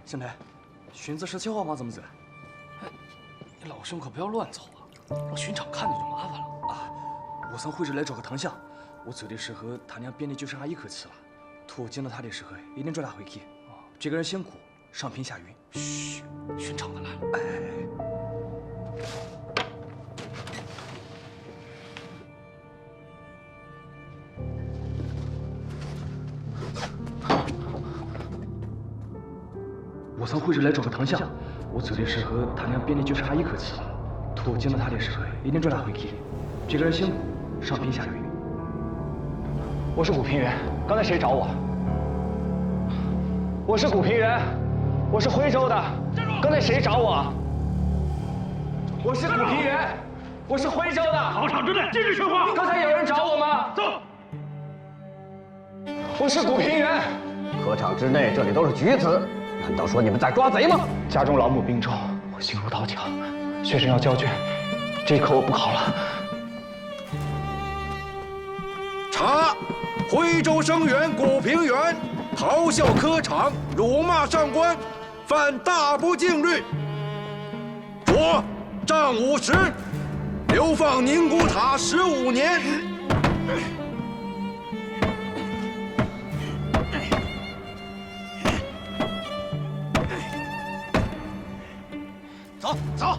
兄弟，荀子17号吗？怎么子？哎，你老兄可不要乱走啊，让巡场看见就麻烦了啊！我从会这来找个堂相，我走的时候他娘鞭里就剩下一口气了。图见到他的时候一定抓他回去。这个人辛苦，上品下云。嘘，巡场的来了。哎。 我从会这来找个堂相，我走的时候他娘鞭里就剩下一口气了。图见到他的时候一定抓他回去。这个人辛苦，上品下云。我是古平原，刚才谁找我？我是古平原，我是徽州的，刚才谁找我？我是古平原，我是徽州的。考场之内禁止说话。刚才有人找我吗？走。我是古平原。科场之内，这里都是局子。 难道说你们在抓贼吗？家中老母病重，我心如刀绞，学生要交卷，这一科我不考了。查，徽州生员古平原咆哮科场，辱骂上官，犯大不敬律，着杖50，流放宁古塔15年。 走走。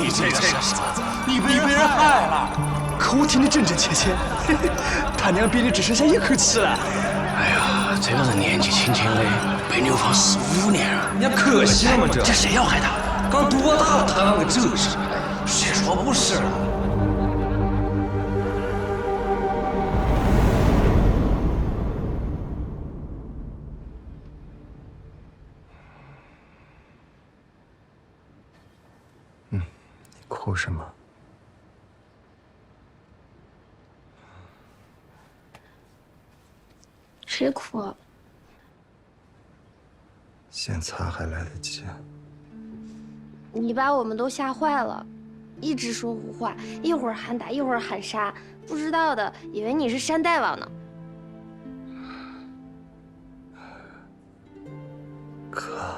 你这个傻子，你被人害了！可我听得真真切切，他娘鞭里只剩下一口气了。哎呀，这个人年纪轻轻的，被流放15年了，人家可惜了嘛这谁要害他？刚多大他啷个这事？谁说不是了？你哭什么？ 谁哭啊？先擦还来得及。你把我们都吓坏了，一直说胡话，一会儿喊打，一会儿喊杀，不知道的以为你是山大王呢。哥，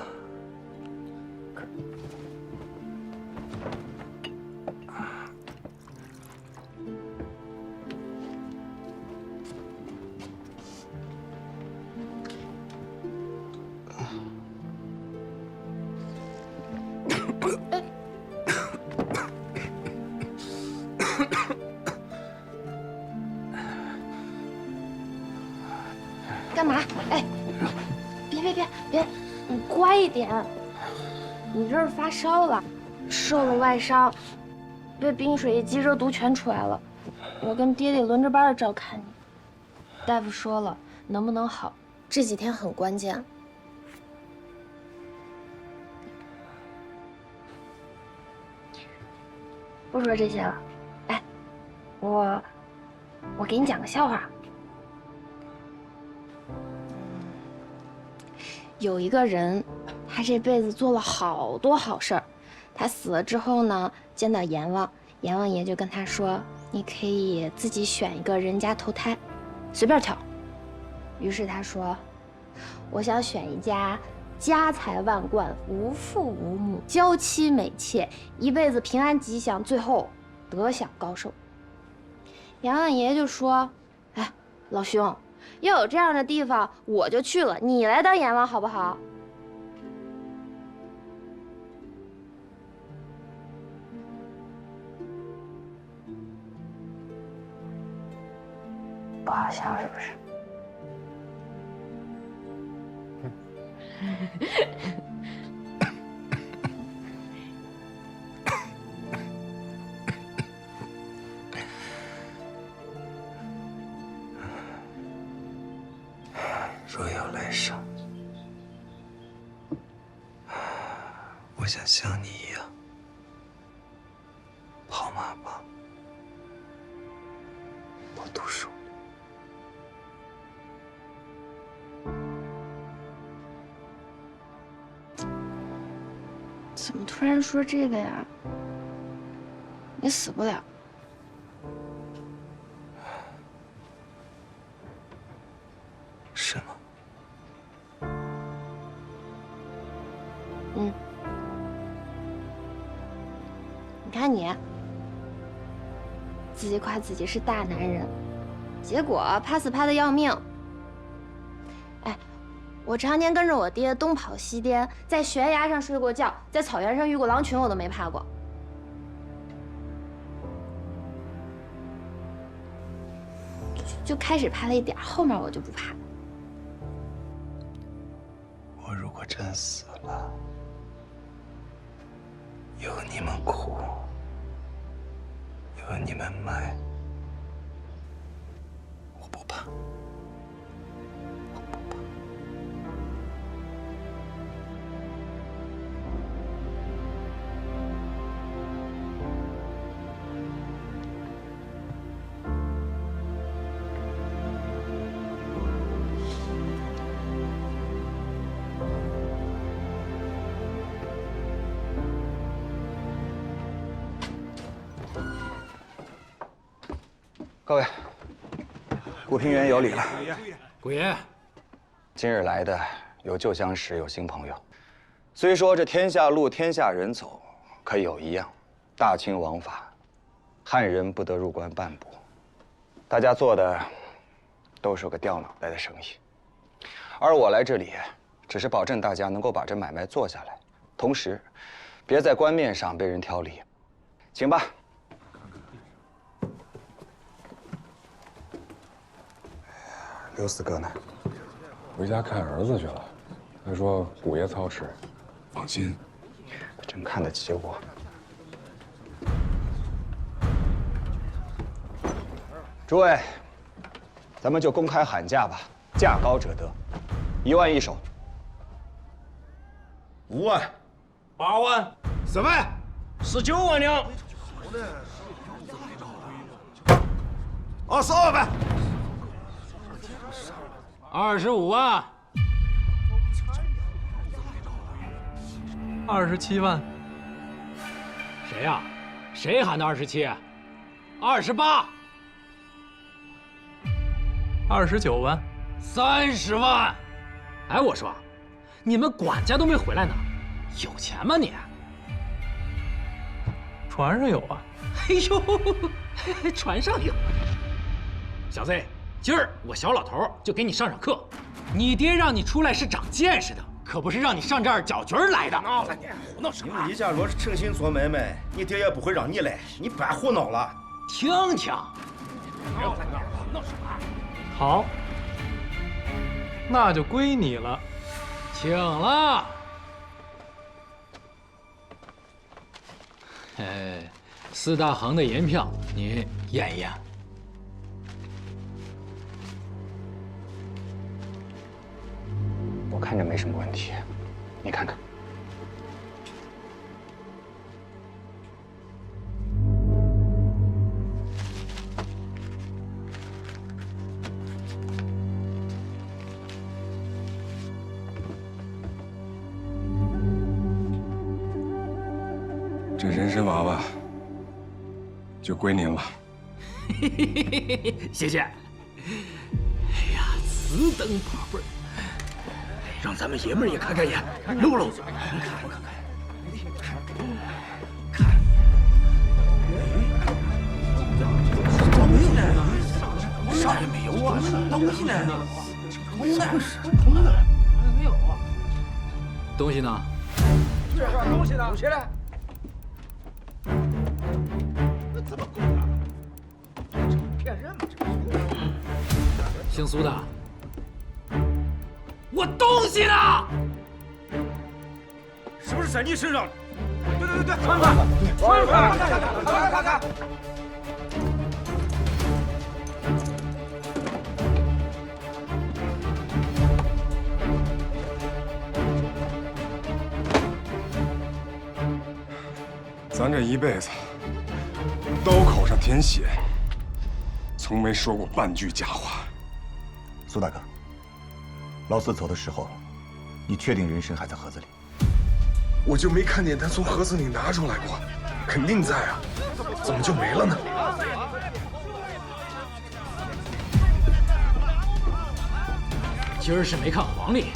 干嘛？哎，别，你乖一点。你这是发烧了，受了外伤，被冰水一激，热毒全出来了。我跟爹爹轮着班照看你。大夫说了，能不能好，这几天很关键。不说这些了，哎，我给你讲个笑话。有一个人，他这辈子做了好多好事儿，他死了之后呢，见到阎王，阎王爷就跟他说：“你可以自己选一个人家投胎，随便挑。”于是他说：“我想选一家家财万贯、无父无母、娇妻美妾，一辈子平安吉祥，最后得享高寿。”阎王爷就说：“哎，老兄。”要有这样的地方，我就去了。你来当阎王好不好？不好笑是不是？若要来生，我想像你一样跑马吧。我读书。怎么突然说这个呀？你死不了。是吗？嗯。你看你，自己夸自己是大男人，结果怕死怕的要命。哎，我常年跟着我爹东跑西颠，在悬崖上睡过觉，在草原上遇过狼群，我都没怕过。就开始怕了一点，后面我就不怕了。我如果真死了，有你们哭，有你们埋，我不怕。各位，古平原有礼了。古爷，今日来的有旧相识，有新朋友。虽说这天下路，天下人走，可有一样，大清王法，汉人不得入关半步。大家做的都是个掉脑袋的生意，而我来这里，只是保证大家能够把这买卖做下来，同时，别在官面上被人挑理。请吧。刘四哥呢？回家看儿子去了。他说古爷操持，放心。真看得起我。诸位，咱们就公开喊价吧，价高者得，1万1手。5万、8万、10万、19万两、22万。25万，27万。谁呀？谁喊的27？28。29万。30万。哎，我说，你们管家都没回来呢，有钱吗你？船上有啊。哎呦，船上有。小子。今儿我小老头就给你上课，你爹让你出来是长见识的，可不是让你上这儿搅局来的。胡闹什么？你家若是诚心做买卖，你爹也不会让你来，你别胡闹了。听听。别胡闹什么？好，那就归你了，请了。哎，4大行的银票，你验一验。我看着没什么问题，你看看。这人参娃娃就归您了。谢谢。哎呀，此等宝贝儿。让咱们爷们儿也看看眼，搂搂嘴，看，东西呢？啥也没有啊，东西呢？空的，没有啊。东西呢？东西呢？东西呢？怎么够的？骗人吗？姓苏的。我东西呢？是不是在你身上？对，看。咱这一辈子刀口上舔血，从没说过半句假话。苏大哥，老四走的时候，你确定人参还在盒子里？我就没看见他从盒子里拿出来过，肯定在啊，怎么就没了呢？今儿是没看黄历，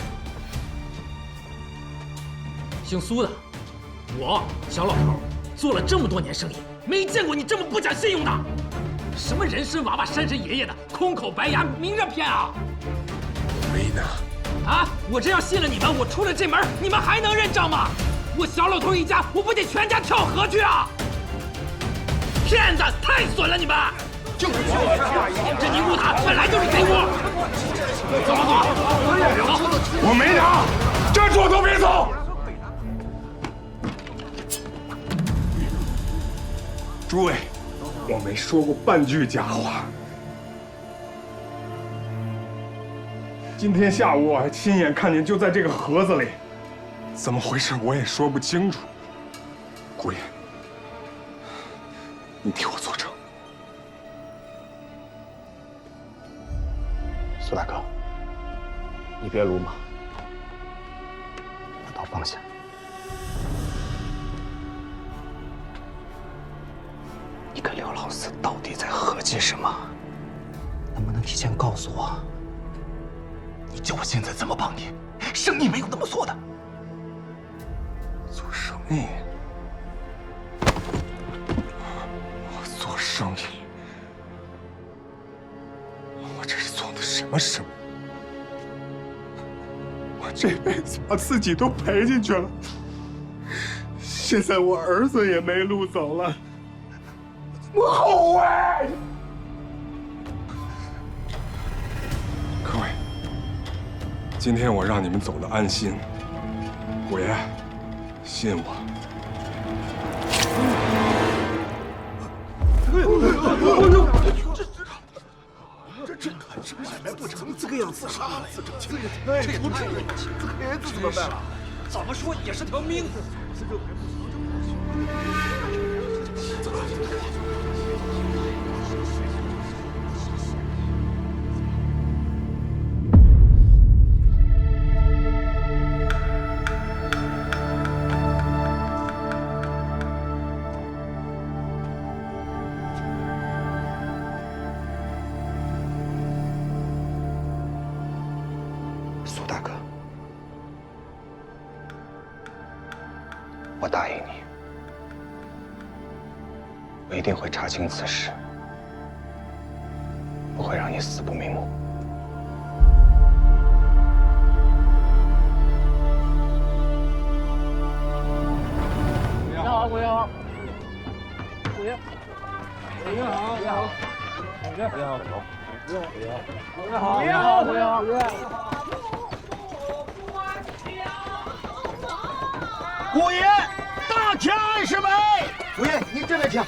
姓苏的，我小老头做了这么多年生意，没见过你这么不讲信用的。什么人参娃娃、山神爷爷的，空口白牙，明着骗啊！没拿。啊！我真要信了你们，我出了这门，你们还能认账吗？我小老头一家，我不得全家跳河去啊！骗子，太损了你们！就是这尼姑塔本来就是贼窝。走，我没拿，站住都别走！诸位，我没说过半句假话。今天下午我还亲眼看见，就在这个盒子里，怎么回事我也说不清楚。姑爷，你替我作证。苏大哥，你别鲁莽，把刀放下。你跟刘老四到底在合计什么？能不能提前告诉我？你叫我现在怎么帮你？生意没有那么做的。做生意？我做生意？我这是做的什么生意？我这辈子把自己都赔进去了，现在我儿子也没路走了，我后悔。各位，今天我让你们走得安心，虎爷，信我。这买卖不成，这个要自杀了，这不至于，这孩子怎么办了？怎么说也是条命。苏大哥，我答应你，我一定会查清此事，不会让你死不瞑目。你好，顾爷好。顾爷，顾爷好，顾爷好。顾爷好，顾爷好。顾爷好，顾爷好，顾爷好，顾爷好。姑爷，大天20枚。姑爷，您这边请。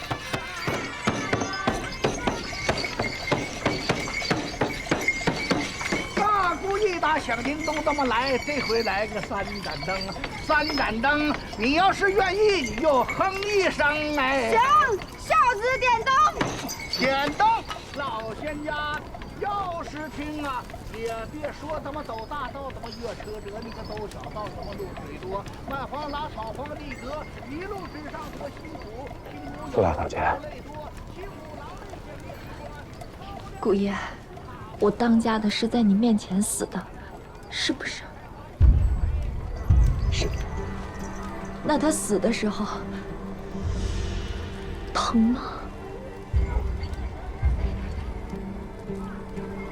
大姑一打响叮咚这么来，这回来个三盏灯，三盏灯，你要是愿意，你就哼一声哎。行，孝子点灯。点灯，老仙家要是听啊。也别说怎么走大道，怎么越车辙，你个走小道，怎么路水多，万黄拉草黄地格，一路之上多辛苦。苏大小姐，姑爷，我当家的是在你面前死的，是不是？是。那他死的时候疼吗？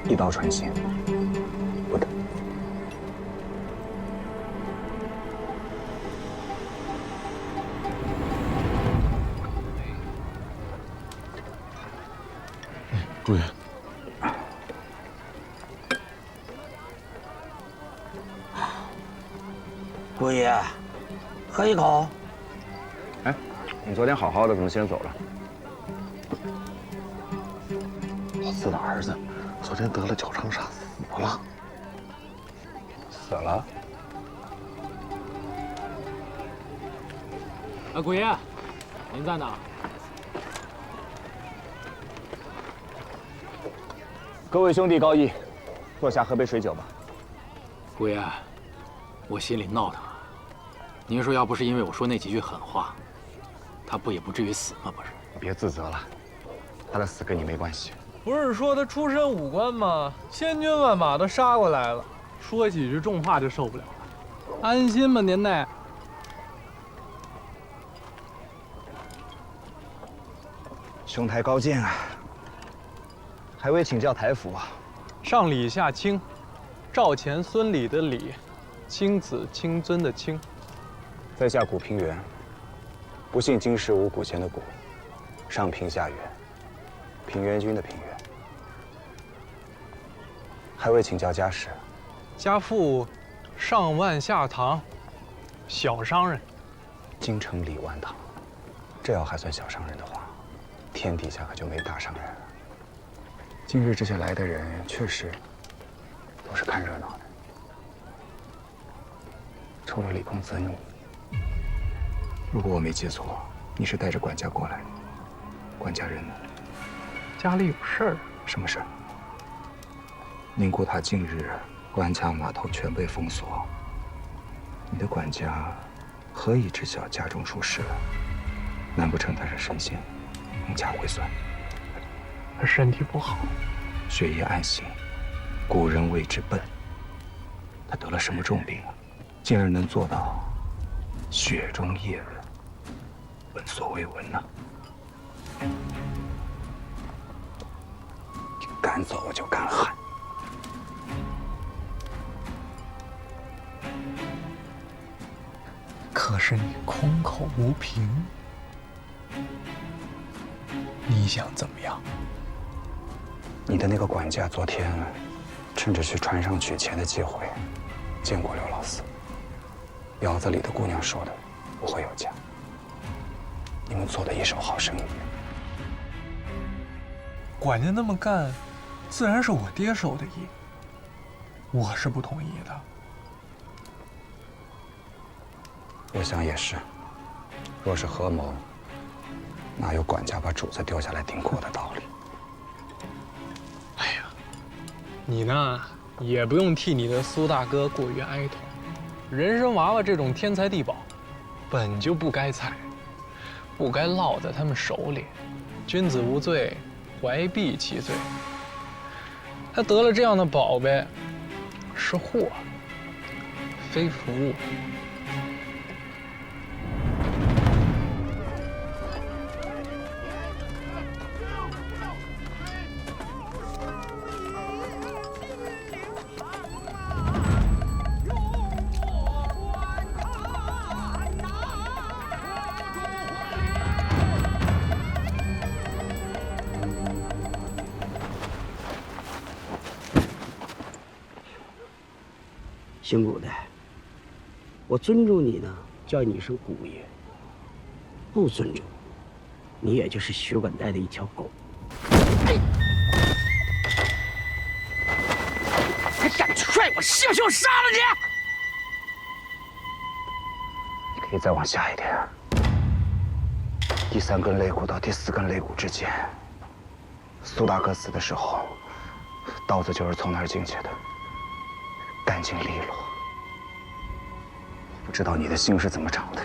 一刀穿心。不的。朱爷，姑爷，喝一口。哎，你昨天好好的，怎么先走了？老四的儿子昨天得了脚长痧死了。死了？姑爷，您在哪？各位兄弟高义，坐下喝杯水酒吧。姑爷，我心里闹腾啊。您说要不是因为我说那几句狠话，他不也不至于死吗？不是？别自责了，他的死跟你没关系。不是说他出身武官吗？千军万马都杀过来了，说几句重话就受不了了。安心吧，您呢？兄台高见啊！还未请教台府啊。上礼下卿，赵钱孙李的李，卿子卿尊的卿。在下古平原，不幸今世无古贤的古，上平下元，平原君的平原。还未请教家世。家父上万下堂，小商人。京城里万堂，这要还算小商人的话，天底下可就没大商人了。今日这些来的人，确实都是看热闹的，除了李公子你。如果我没记错，你是带着管家过来的。管家人呢？家里有事儿。什么事儿？宁国塔近日关卡码头全被封锁，你的管家何以知晓家中出事了？难不成他是神仙，用掐会算？他身体不好，血液暗行，古人谓之笨。他得了什么重病啊？竟然能做到雪中叶人，闻所未闻呢？你敢走我就敢喊。可是你空口无凭，你想怎么样？你的那个管家昨天趁着去船上取钱的机会，见过刘老四。窑子里的姑娘说的不会有假。你们做的一手好生意。管家那么干，自然是我爹授的意，我是不同意的。我想也是，若是合谋，哪有管家把主子丢下来顶锅的道理？哎呀，你呢也不用替你的苏大哥过于哀痛。人参娃娃这种天才地宝，本就不该采，不该落在他们手里。君子无罪，怀璧其罪。他得了这样的宝贝，是祸，非福。姓古的，我尊重你呢，叫你一声古爷；不尊重，你也就是血管带的一条狗。还敢踹我，信不信我杀了你？你可以再往下一点，第3根肋骨到第4根肋骨之间。苏大哥死的时候，刀子就是从那儿进去的。干净利落，不知道你的心是怎么长的。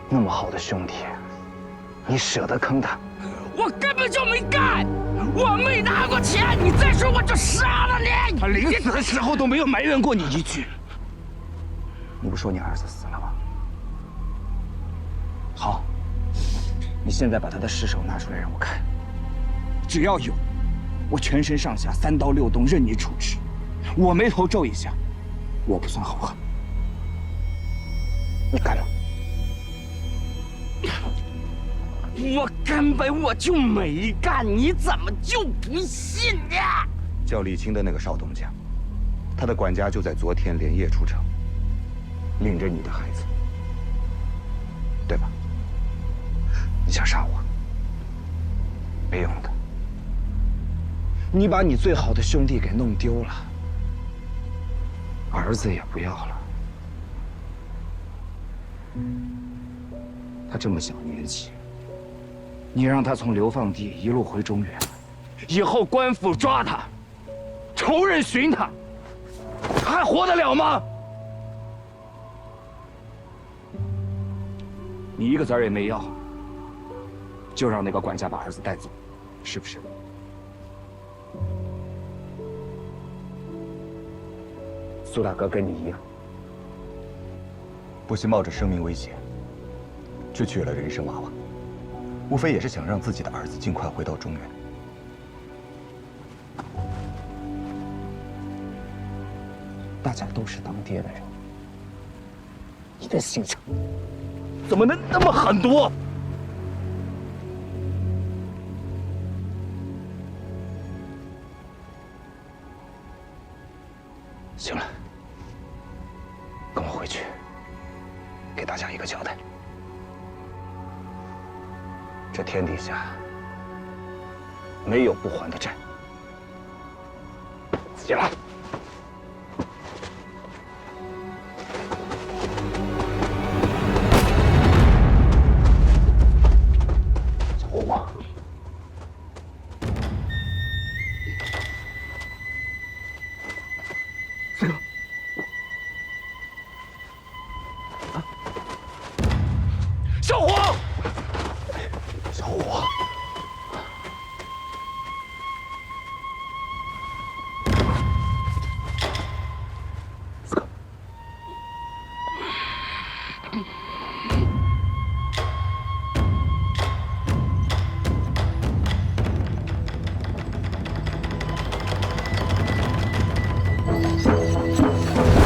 那么好的兄弟，你舍得坑他？我根本就没干，我没拿过钱。你再说我就杀了你！他临死的时候都没有埋怨过你一句。你不说你儿子死了吗？好，你现在把他的尸首拿出来让我看。只要有，我全身上下3刀6洞任你处置。我眉头皱一下，我不算好汉。你干吗？我根本就没干，你怎么就不信呢？叫李清的那个少东家，他的管家就在昨天连夜出城，领着你的孩子，对吧？你想杀我？没用的。你把你最好的兄弟给弄丢了。儿子也不要了，他这么小年纪，你让他从流放地一路回中原，以后官府抓他，仇人寻他，他还活得了吗？你一个子儿也没要，就让那个管家把儿子带走，是不是？苏大哥跟你一样，不惜冒着生命危险，去娶了人参娃娃，无非也是想让自己的儿子尽快回到中原。大家都是当爹的人，你的心肠怎么能那么狠毒？行了，跟我回去，给大家一个交代。这天底下没有不还的债，起来。